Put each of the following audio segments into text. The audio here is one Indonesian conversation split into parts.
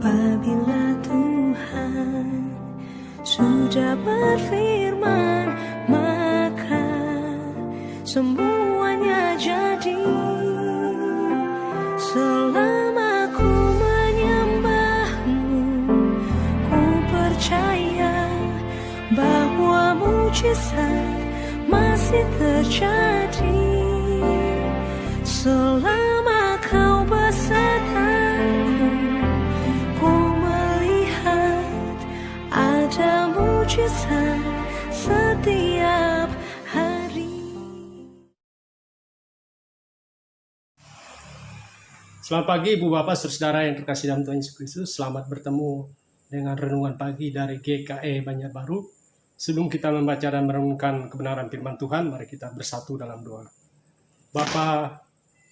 Apabila Tuhan sudah berfirman, maka semuanya jadi. Selama ku menyembahmu, ku percaya bahwa mujizat masih terjadi. Selama kau besertaku, ku melihat ada mujizat setiap hari. Selamat pagi Ibu Bapak Saudara yang terkasih dalam Tuhan Yesus Kristus. Selamat bertemu dengan renungan pagi dari GKE Banjarbaru. Sebelum kita membaca dan merenungkan kebenaran firman Tuhan, mari kita bersatu dalam doa. Bapa,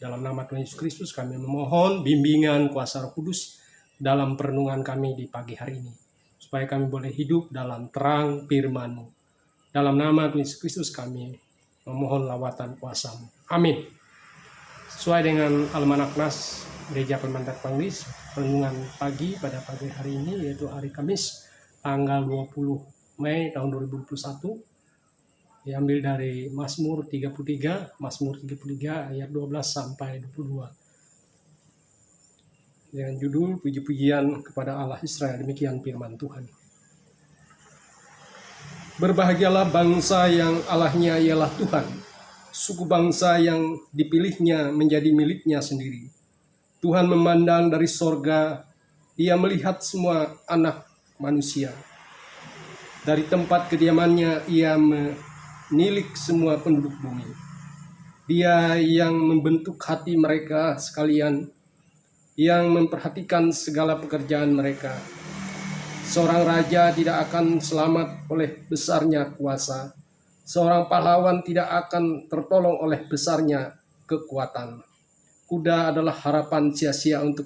dalam nama Tuhan Yesus Kristus kami memohon bimbingan kuasa Roh Kudus dalam perenungan kami di pagi hari ini, supaya kami boleh hidup dalam terang firman-Mu. Dalam nama Tuhan Yesus Kristus kami memohon lawatan kuasa-Mu. Amin. Sesuai dengan Almanak Nas Gereja Kalimantan Panglis, renungan pagi pada pagi hari ini yaitu hari Kamis tanggal 20 Mei tahun 2021, diambil dari Mazmur 33 ayat 12 sampai 22 dengan judul Puji-pujian kepada Allah Israel. Demikian firman Tuhan. Berbahagialah bangsa yang Allahnya ialah Tuhan, suku bangsa yang dipilihnya menjadi miliknya sendiri. Tuhan memandang dari sorga, Ia melihat semua anak manusia. Dari tempat kediamannya Ia menilik semua penduduk bumi. Dia yang membentuk hati mereka sekalian, yang memperhatikan segala pekerjaan mereka. Seorang raja tidak akan selamat oleh besarnya kuasa. Seorang pahlawan tidak akan tertolong oleh besarnya kekuatan. Kuda adalah harapan sia-sia untuk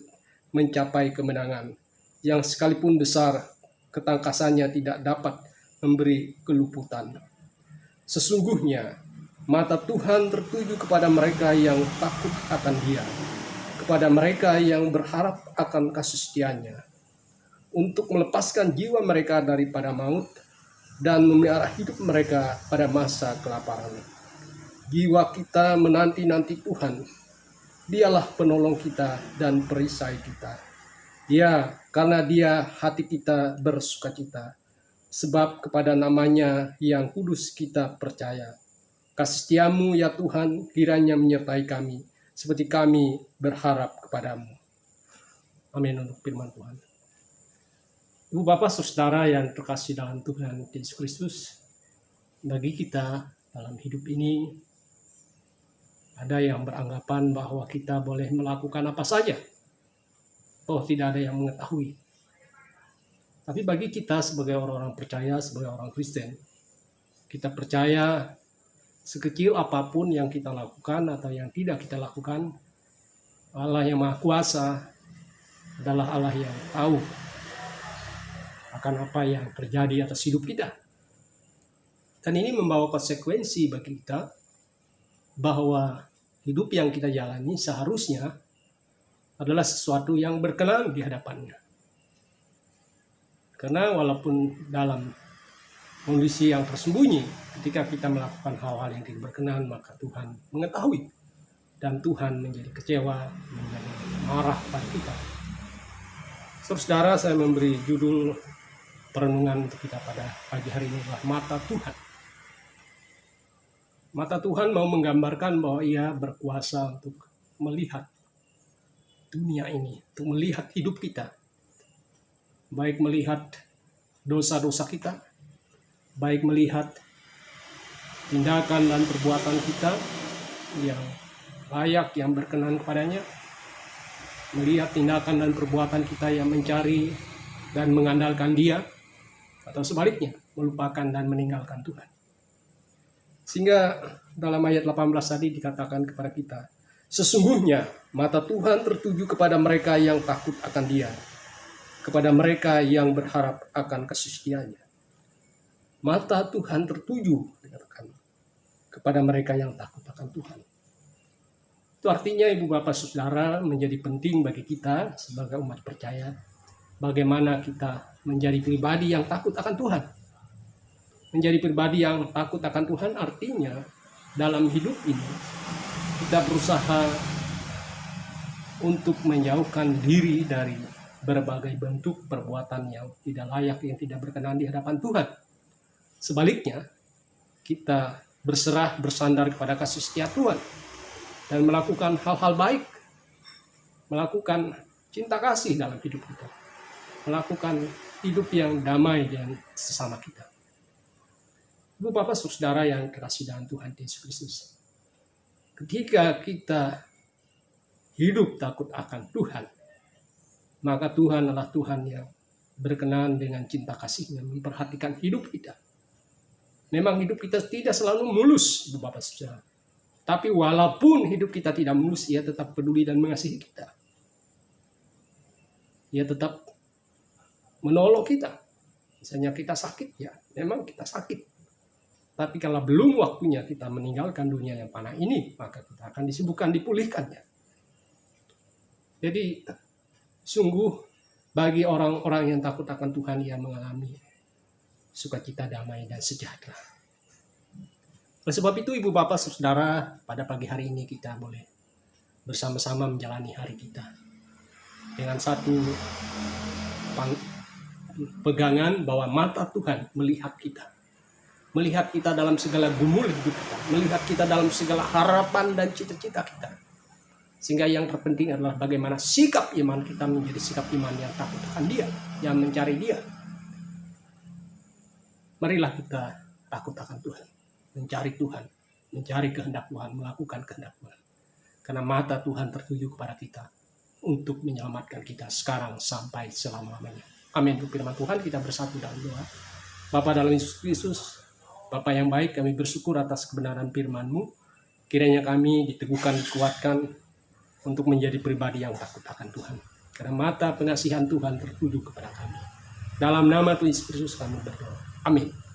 mencapai kemenangan, yang sekalipun besar, ketangkasannya tidak dapat memberi keluputan. Sesungguhnya, mata Tuhan tertuju kepada mereka yang takut akan Dia, kepada mereka yang berharap akan kasih setia-Nya, untuk melepaskan jiwa mereka daripada maut, dan memelihara hidup mereka pada masa kelaparan. Jiwa kita menanti-nanti Tuhan. Dialah penolong kita dan perisai kita. Ya, karena Dia hati kita bersukacita, sebab kepada nama-Nya yang kudus kita percaya. Kasih setia-Mu ya Tuhan kiranya menyertai kami, seperti kami berharap kepadamu. Amin untuk firman Tuhan. Ibu Bapak Saudara yang terkasih dalam Tuhan Yesus Kristus, bagi kita dalam hidup ini ada yang beranggapan bahwa kita boleh melakukan apa saja, toh tidak ada yang mengetahui. Tapi bagi kita sebagai orang-orang percaya, sebagai orang Kristen, kita percaya sekecil apapun yang kita lakukan atau yang tidak kita lakukan, Allah yang Maha Kuasa adalah Allah yang tahu akan apa yang terjadi atas hidup kita. Dan ini membawa konsekuensi bagi kita bahwa hidup yang kita jalani seharusnya adalah sesuatu yang berkenan di hadapannya. Karena walaupun dalam kondisi yang tersembunyi, ketika kita melakukan hal-hal yang tidak berkenan, maka Tuhan mengetahui. Dan Tuhan menjadi kecewa, menjadi marah pada kita. Saudara, saya memberi judul perenungan untuk kita pada pagi hari ini adalah mata Tuhan. Mata Tuhan mau menggambarkan bahwa Ia berkuasa untuk melihat dunia ini, untuk melihat hidup kita. Baik melihat dosa-dosa kita, baik melihat tindakan dan perbuatan kita yang layak, yang berkenan kepadanya, melihat tindakan dan perbuatan kita yang mencari dan mengandalkan Dia, atau sebaliknya, melupakan dan meninggalkan Tuhan. Sehingga dalam ayat 18 tadi dikatakan kepada kita, sesungguhnya mata Tuhan tertuju kepada mereka yang takut akan Dia, kepada mereka yang berharap akan kasih setia-Nya. Mata Tuhan tertuju, dikatakan, kepada mereka yang takut akan Tuhan. Itu artinya Ibu Bapak Saudara menjadi penting bagi kita sebagai umat percaya bagaimana kita menjadi pribadi yang takut akan Tuhan. Menjadi pribadi yang takut akan Tuhan artinya dalam hidup ini kita berusaha untuk menjauhkan diri dari berbagai bentuk perbuatan yang tidak layak, yang tidak berkenan di hadapan Tuhan. Sebaliknya, kita berserah, bersandar kepada kasih setia Tuhan dan melakukan hal-hal baik, melakukan cinta kasih dalam hidup kita, melakukan hidup yang damai dengan sesama kita. Ibu Bapak Saudara yang dikasihi dalam Tuhan Yesus Kristus, ketika kita hidup takut akan Tuhan, maka Tuhan adalah Tuhan yang berkenan dengan cinta kasih-Nya memperhatikan hidup kita. Memang hidup kita tidak selalu mulus, Ibu Bapak Saudara. Tapi walaupun hidup kita tidak mulus, Ia tetap peduli dan mengasihi kita. Ia tetap menolong kita. Misalnya kita sakit, ya memang kita sakit. Tapi kalau belum waktunya kita meninggalkan dunia yang panah ini, maka kita akan disibukkan dipulihkannya. Jadi sungguh bagi orang-orang yang takut akan Tuhan, ia mengalami sukacita, damai, dan sejahtera. Oleh sebab itu Ibu Bapak Saudara, pada pagi hari ini kita boleh bersama-sama menjalani hari kita dengan satu pegangan bahwa mata Tuhan melihat kita. Melihat kita dalam segala gumul hidup kita. Melihat kita dalam segala harapan dan cita-cita kita. Sehingga yang terpenting adalah bagaimana sikap iman kita menjadi sikap iman yang takut akan Dia, yang mencari Dia. Marilah kita takut akan Tuhan, mencari Tuhan, mencari kehendak Tuhan, melakukan kehendak Tuhan. Karena mata Tuhan tertuju kepada kita untuk menyelamatkan kita sekarang sampai selama-lamanya. Amin. Untuk firman Tuhan kita bersatu dalam doa. Bapa dalam Yesus Kristus, Bapa yang baik, kami bersyukur atas kebenaran firman-Mu. Kiranya kami diteguhkan, dikuatkan untuk menjadi pribadi yang takut akan Tuhan. Karena mata pengasihan Tuhan tertuju kepada kami. Dalam nama Tuhan Yesus Kristus kami berdoa. Amin.